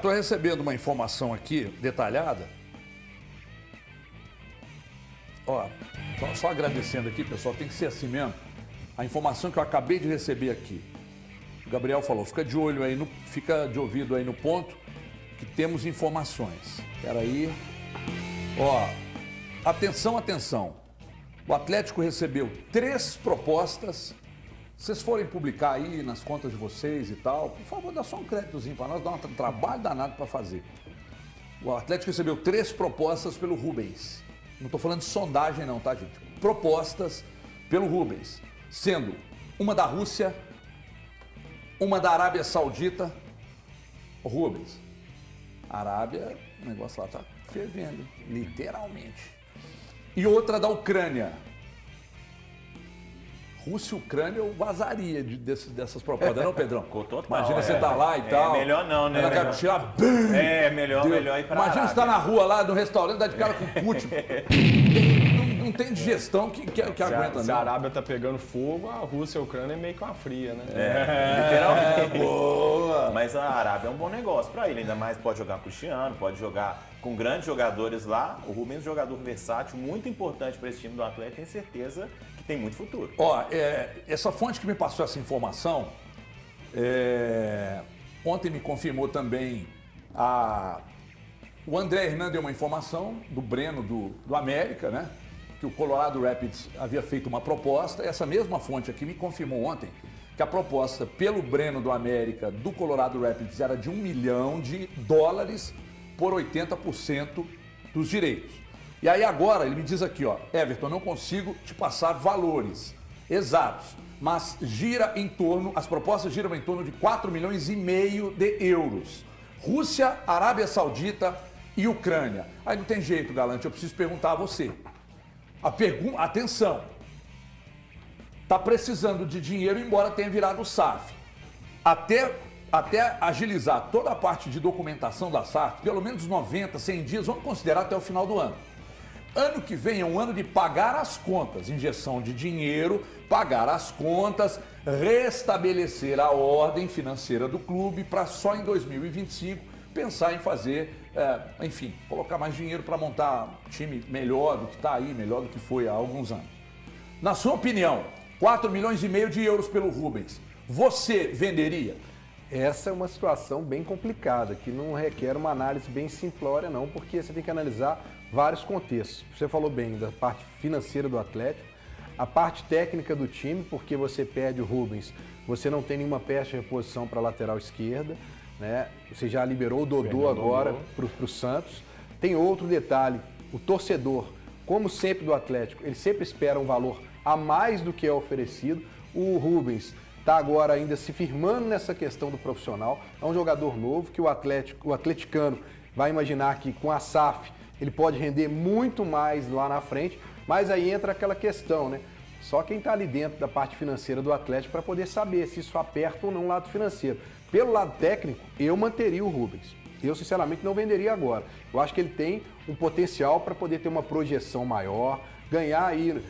estou recebendo uma informação aqui detalhada. Ó, só agradecendo aqui, pessoal, tem que ser assim mesmo. A informação que eu acabei de receber aqui. O Gabriel falou, fica de olho aí, fica de ouvido aí no ponto, que temos informações. Espera aí. Ó, atenção, atenção. O Atlético recebeu 3 propostas. Se vocês forem publicar aí nas contas de vocês e tal, por favor, dá só um créditozinho para nós, dá um trabalho danado para fazer. O Atlético recebeu 3 propostas pelo Rubens. Não estou falando de sondagem não, tá, gente? Propostas pelo Rubens, sendo uma da Rússia, uma da Arábia Saudita. Ô, Rubens, a Arábia, o negócio lá tá fervendo, literalmente. E outra da Ucrânia. Rússia e Ucrânia eu vazaria dessas propostas, não, Pedrão? Total, imagina você tá lá e tal. Melhor não, né? Melhor tirar... melhor ir pra Imagina você tá na rua lá, no restaurante, dá de cara com o Putin. Não tem digestão que aguenta, não. Se a Arábia tá pegando fogo, a Rússia e a Ucrânia é meio que uma fria, né? Literalmente. Boa! Mas a Arábia é um bom negócio pra ele, ainda mais pode jogar com o Cristiano, pode jogar com grandes jogadores lá. O Rubens é um jogador versátil, muito importante para esse time do Atlético, tenho certeza que tem muito futuro. Ó, essa fonte que me passou essa informação, ontem me confirmou também o André Hernan deu uma informação do Breno do América, né? Que o Colorado Rapids havia feito uma proposta. Essa mesma fonte aqui me confirmou ontem que a proposta pelo Breno do América do Colorado Rapids era de $1 milhão por 80% dos direitos. E aí agora ele me diz aqui, ó, Everton, não consigo te passar valores exatos, mas as propostas giram em torno de 4,5 milhões de euros. Rússia, Arábia Saudita e Ucrânia. Aí não tem jeito, Galante, eu preciso perguntar a você. Atenção, tá precisando de dinheiro, embora tenha virado SAF. Até agilizar toda a parte de documentação da SAF, pelo menos 90, 100 dias, vamos considerar até o final do ano. Ano que vem é um ano de pagar as contas, injeção de dinheiro, pagar as contas, restabelecer a ordem financeira do clube para só em 2025 pensar em fazer, enfim, colocar mais dinheiro para montar um time melhor do que está aí, melhor do que foi há alguns anos. Na sua opinião, 4,5 milhões de euros pelo Rubens, você venderia? Essa é uma situação bem complicada, que não requer uma análise bem simplória não, porque você tem que analisar vários contextos. Você falou bem da parte financeira do Atlético, a parte técnica do time, porque você perde o Rubens, você não tem nenhuma peça de reposição para a lateral esquerda, né? Você já liberou o Dodô agora para o Santos. Tem outro detalhe, o torcedor, como sempre do Atlético, ele sempre espera um valor a mais do que é oferecido. O Rubens está agora ainda se firmando nessa questão do profissional, é um jogador novo que o atleticano vai imaginar que com a SAF ele pode render muito mais lá na frente, mas aí entra aquela questão, né? Só quem está ali dentro da parte financeira do Atlético para poder saber se isso aperta ou não o lado financeiro. Pelo lado técnico, eu manteria o Rubens. Eu, sinceramente, não venderia agora. Eu acho que ele tem um potencial para poder ter uma projeção maior, ganhar aí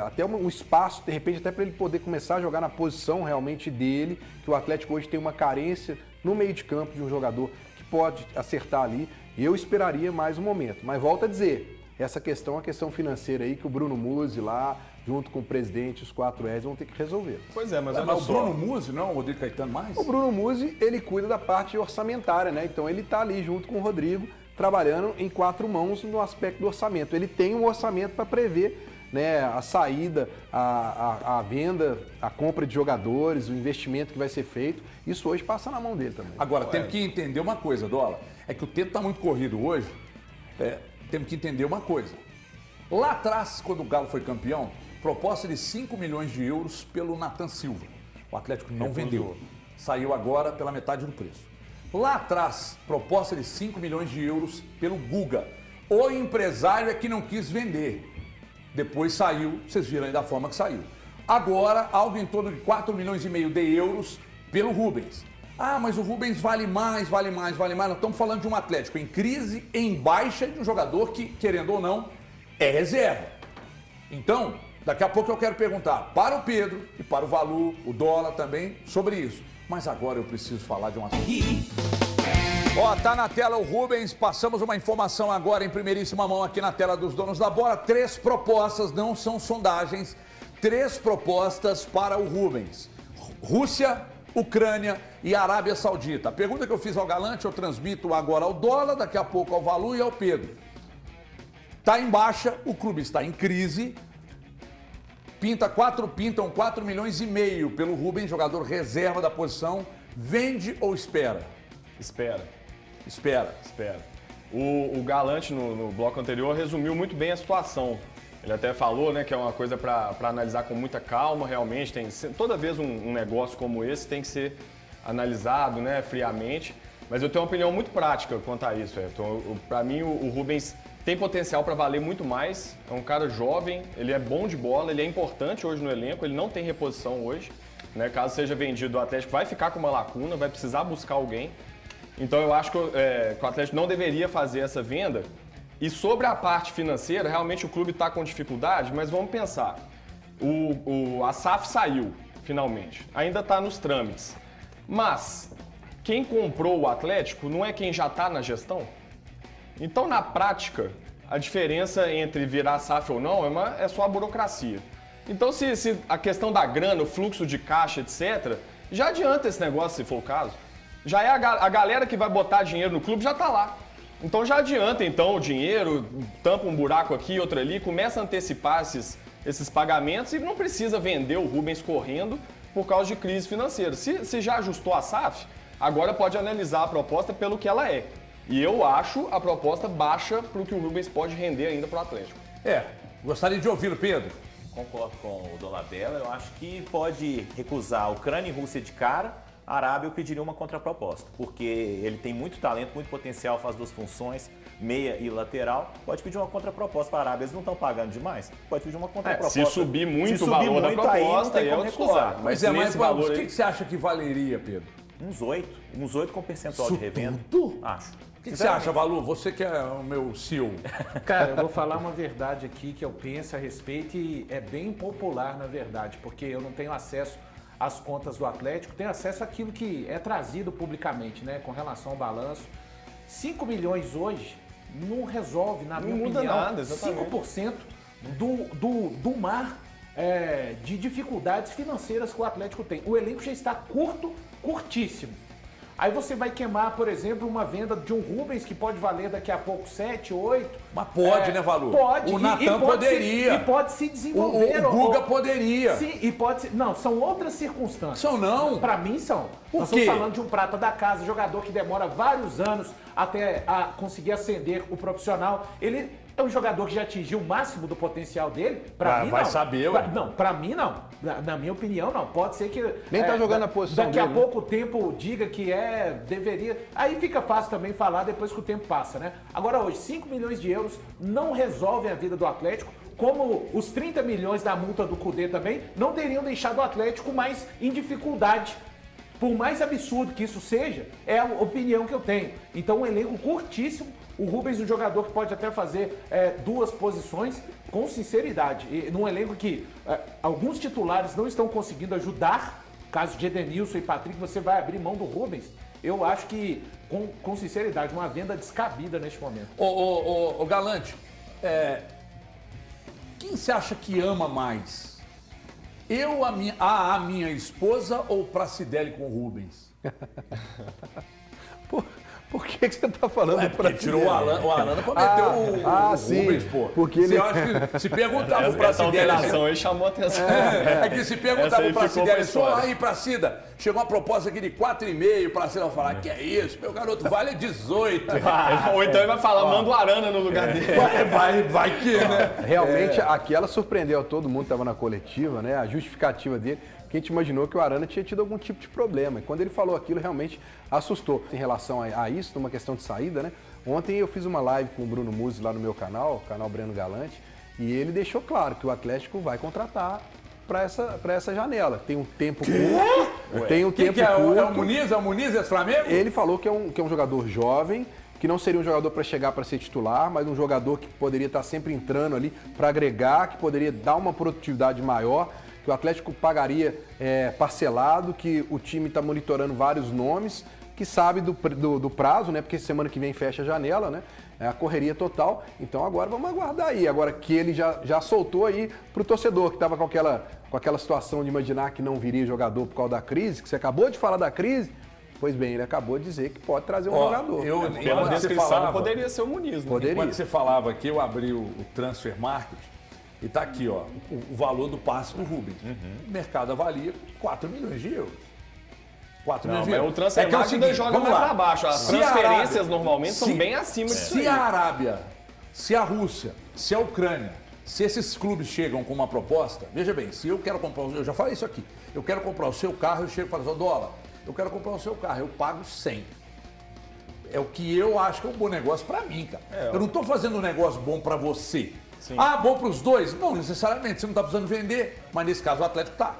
até um espaço, de repente, até para ele poder começar a jogar na posição realmente dele, que o Atlético hoje tem uma carência no meio de campo de um jogador que pode acertar ali. Eu esperaria mais um momento. Mas volto a dizer, essa questão é a questão financeira aí que o Bruno Musi lá, junto com o presidente, os 4 R's, vão ter que resolver. Pois é, mas o Bruno Musi, não? O Rodrigo Caetano mais? O Bruno Musi, ele cuida da parte orçamentária, né? Então ele está ali junto com o Rodrigo, trabalhando em 4 mãos no aspecto do orçamento. Ele tem um orçamento para prever, né, a saída, a venda, a compra de jogadores, o investimento que vai ser feito. Isso hoje passa na mão dele também. Agora, temos que entender uma coisa, Dola. É que o tempo está muito corrido hoje. Temos que entender uma coisa. Lá atrás, quando o Galo foi campeão, proposta de 5 milhões de euros pelo Nathan Silva. O Atlético não vendeu. Saiu agora pela metade do preço. Lá atrás, proposta de 5 milhões de euros pelo Guga. O empresário é que não quis vender. Depois saiu, vocês viram aí da forma que saiu. Agora, algo em torno de 4,5 milhões de euros pelo Rubens. Ah, mas o Rubens vale mais. Nós estamos falando de um Atlético em crise, em baixa, de um jogador que, querendo ou não, é reserva. Então, daqui a pouco eu quero perguntar para o Pedro e para o Valu, o Dola também, sobre isso. Mas agora eu preciso falar de um assunto. Ó, tá na tela o Rubens, passamos uma informação agora em primeiríssima mão aqui na tela dos donos da bola. 3 propostas, não são sondagens, 3 propostas para o Rubens. Rússia, Ucrânia e Arábia Saudita. A pergunta que eu fiz ao Galante, eu transmito agora ao Dólar, daqui a pouco ao Valu e ao Pedro. Tá em baixa, o clube está em crise. Pintam 4 milhões e meio pelo Rubens, jogador reserva da posição. Vende ou espera? Espera. Espera. O Galante, no bloco anterior, resumiu muito bem a situação. Ele até falou, né, que é uma coisa para analisar com muita calma, realmente. Toda vez um negócio como esse tem que ser analisado, né, friamente. Mas eu tenho uma opinião muito prática quanto a isso, Everton. Para mim, o Rubens tem potencial para valer muito mais. É um cara jovem, ele é bom de bola, ele é importante hoje no elenco, ele não tem reposição hoje. Né? Caso seja vendido, o Atlético vai ficar com uma lacuna, vai precisar buscar alguém. Então eu acho que o Atlético não deveria fazer essa venda. E sobre a parte financeira, realmente o clube está com dificuldade, mas vamos pensar. A SAF saiu, finalmente. Ainda está nos trâmites. Mas quem comprou o Atlético não é quem já está na gestão? Então, na prática, a diferença entre virar SAF ou não é só a burocracia. Então, se a questão da grana, o fluxo de caixa, etc., já adianta esse negócio, se for o caso. Já é a galera que vai botar dinheiro no clube já está lá. Então já adianta então o dinheiro, tampa um buraco aqui, outro ali, começa a antecipar esses pagamentos e não precisa vender o Rubens correndo por causa de crise financeira. Se já ajustou a SAF, agora pode analisar a proposta pelo que ela é. E eu acho a proposta baixa para o que o Rubens pode render ainda para o Atlético. Gostaria de ouvi-lo, Pedro. Concordo com o Dolabella, eu acho que pode recusar a Ucrânia e Rússia de cara. A Arábia eu pediria uma contraproposta, porque ele tem muito talento, muito potencial, faz 2 funções, meia e lateral. Pode pedir uma contraproposta para a Arábia, eles não estão pagando demais. Pode pedir uma contraproposta. Se subir muito o valor da proposta, aí não tem como recusar. Mas o que você acha que valeria, Pedro? Uns 8 com percentual de revenda. Tudo? Acho. O que você acha, Valu? Você que é o meu CEO. Cara, eu vou falar uma verdade aqui que eu penso a respeito e é bem popular, na verdade, porque eu não tenho acesso às contas do Atlético, tenho acesso àquilo que é trazido publicamente, né, com relação ao balanço. 5 milhões hoje não resolve, na minha opinião, nada, exatamente. 5% do mar de dificuldades financeiras que o Atlético tem. O elenco já está curtíssimo. Aí você vai queimar, por exemplo, uma venda de um Rubens que pode valer daqui a pouco 7, 8. Mas pode, né, Valu? Pode. O Natan poderia. E pode se desenvolver. O Guga poderia. Sim, e pode ser. Não, são outras circunstâncias. São não? Pra mim são. Por Nós quê? estamos falando de um prata da casa, jogador que demora vários anos até conseguir ascender o profissional. Ele é um jogador que já atingiu o máximo do potencial dele. Pra mim, vai não. saber, ué. Não, pra mim, não. Na minha opinião, não. Pode ser que... Nem tá jogando na posição daqui a dele, né? pouco tempo diga que deveria... Aí fica fácil também falar depois que o tempo passa, né? Agora hoje, 5 milhões de euros não resolvem a vida do Atlético, como os 30 milhões da multa do Cudê também não teriam deixado o Atlético mais em dificuldade. Por mais absurdo que isso seja, é a opinião que eu tenho. Então, um elenco curtíssimo. O Rubens é um jogador que pode até fazer 2 posições com sinceridade. E num elenco que alguns titulares não estão conseguindo ajudar, caso de Edenilson e Patrick, você vai abrir mão do Rubens. Eu acho que, com sinceridade, uma venda descabida neste momento. Ô Galante, quem você acha que ama mais? Eu, a minha esposa ou Pracidelli com o Rubens? Por que você tá falando Porque tirou o Arana pra meter o sim, Rubens, pô. porque ele... Eu acho que se perguntar pro Essa Pracidelli... alteração aí chamou a atenção. É que se perguntar Essa pro aí ficou Pracidelli, pra só história. aí, Pracida, chegou uma proposta aqui de 4,5, o Pracida vai falar, que é isso, meu garoto, vale 18. Ou então ele vai falar, manda o Arana no lugar dele. Vai que, né? Realmente, aquela surpreendeu a todo mundo que estava na coletiva, né? A justificativa dele, que a gente imaginou que o Arana tinha tido algum tipo de problema. E quando ele falou aquilo, realmente assustou. Em relação a isso, numa questão de saída, né? Ontem eu fiz uma live com o Bruno Musi lá no meu canal, o canal Breno Galante, e ele deixou claro que o Atlético vai contratar para essa janela. Tem um tempo curto. Tem um tempo Quem que é? curto. É o Muniz? É o Muniz esse Flamengo? Ele falou que é um jogador jovem, que não seria um jogador para chegar para ser titular, mas um jogador que poderia estar sempre entrando ali para agregar, que poderia dar uma produtividade maior, que o Atlético pagaria parcelado, que o time está monitorando vários nomes, que sabe do prazo, né? Porque semana que vem fecha a janela, né? É a correria total. Então agora vamos aguardar aí. Agora que ele já soltou aí pro torcedor que estava com aquela situação de imaginar que não viria jogador por causa da crise, que você acabou de falar da crise. Pois bem, ele acabou de dizer que pode trazer um jogador. Pela descrição, poderia ser o Muniz, né? Poderia. Quando você falava aqui, eu abri o Transfer Market e está aqui, ó, o valor do passe do Rubens. O mercado avalia 4 milhões de euros. 4 milhões de Mas euros. o transfer que é o market seguinte, joga vamos mais lá. para baixo. As Se a transferências Arábia- normalmente são se- bem acima disso Se aí. a Arábia, se a Rússia, se a Ucrânia, se esses clubes chegam com uma proposta, veja bem, se eu quero comprar, eu já falei isso aqui, eu quero comprar o seu carro, eu chego e falo assim, dólar, eu quero comprar o seu carro, eu pago 100. É o que eu acho que é um bom negócio para mim, cara. Eu não estou fazendo um negócio bom para você. Sim. Ah, bom para os dois? Não necessariamente, você não está precisando vender, mas nesse caso o Atlético está.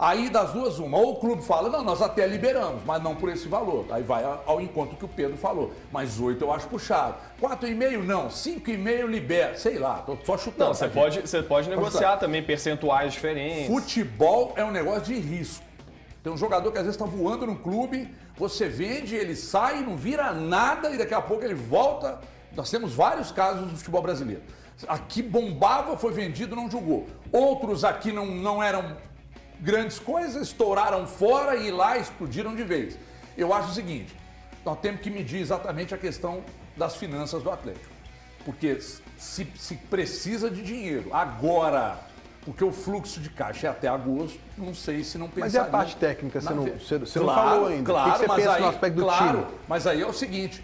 Aí das duas uma, ou o clube fala, não, nós até liberamos, mas não por esse valor. Aí vai ao encontro que o Pedro falou. Mas 8 eu acho puxado. 4,5 não, 5,5 libera, sei lá, tô só chutando. Não, você pode negociar também percentuais diferentes. Futebol é um negócio de risco. Tem um jogador que às vezes está voando no clube, você vende, ele sai, não vira nada e daqui a pouco ele volta. Nós temos vários casos no futebol brasileiro. Aqui bombava, foi vendido, não jogou. Outros aqui não eram grandes coisas, estouraram fora e lá explodiram de vez. Eu acho o seguinte, nós temos que medir exatamente a questão das finanças do Atlético. Porque se precisa de dinheiro agora, porque o fluxo de caixa é até agosto, não sei se não pensaria... Mas e a parte técnica? Você não Claro, falou ainda. Claro, o que você mas pensa aí, no aspecto do claro, time? mas aí é o seguinte,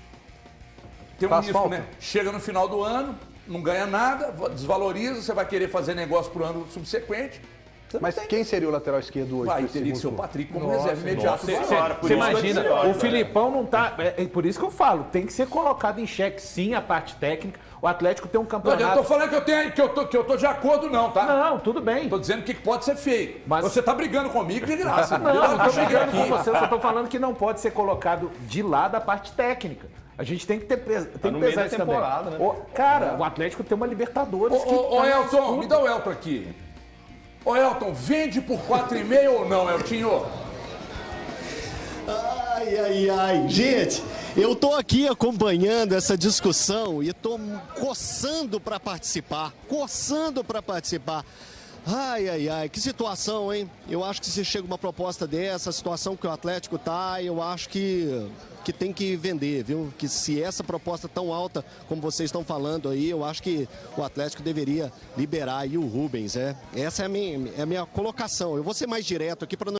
tem um Faz risco, falta? né? Chega no final do ano, não ganha nada, desvaloriza, você vai querer fazer negócio pro ano subsequente. Você não Mas tem. quem seria o lateral esquerdo hoje? Vai, pra esse teria que ser o segundo Patrick como turno? reserva imediato. nossa do senhora, Atlético. por Você isso que eu imagina, disse, olha, o Filipão não tá. É por isso que eu falo, tem que ser colocado em xeque sim a parte técnica. O Atlético tem um Não campeonato. adianta eu falando que eu tô de acordo, não, tá? Não, tudo bem. Tô dizendo o que pode ser feito. Mas- Você tá brigando comigo de graça. Não, eu não tô cheguei brigando com você, eu só tô falando que não pode ser colocado de lado a parte técnica. A gente tem que ter tem no que meio pesar da isso também. temporada, né? Cara, o Atlético tem uma Libertadores que Ô, tá Elton, disputa. me dá o Elton aqui. Ô, Elton, vende por 4,5 ou não, Eltinho? Ai, ai, ai. Gente, eu tô aqui acompanhando essa discussão e tô coçando para participar. Ai, ai, ai, que situação, hein? Eu acho que se chega uma proposta dessa, a situação que o Atlético tá, eu acho que tem que vender, viu? Que se essa proposta tão alta como vocês estão falando aí, eu acho que o Atlético deveria liberar aí o Rubens, Essa é a minha colocação. Eu vou ser mais direto aqui para não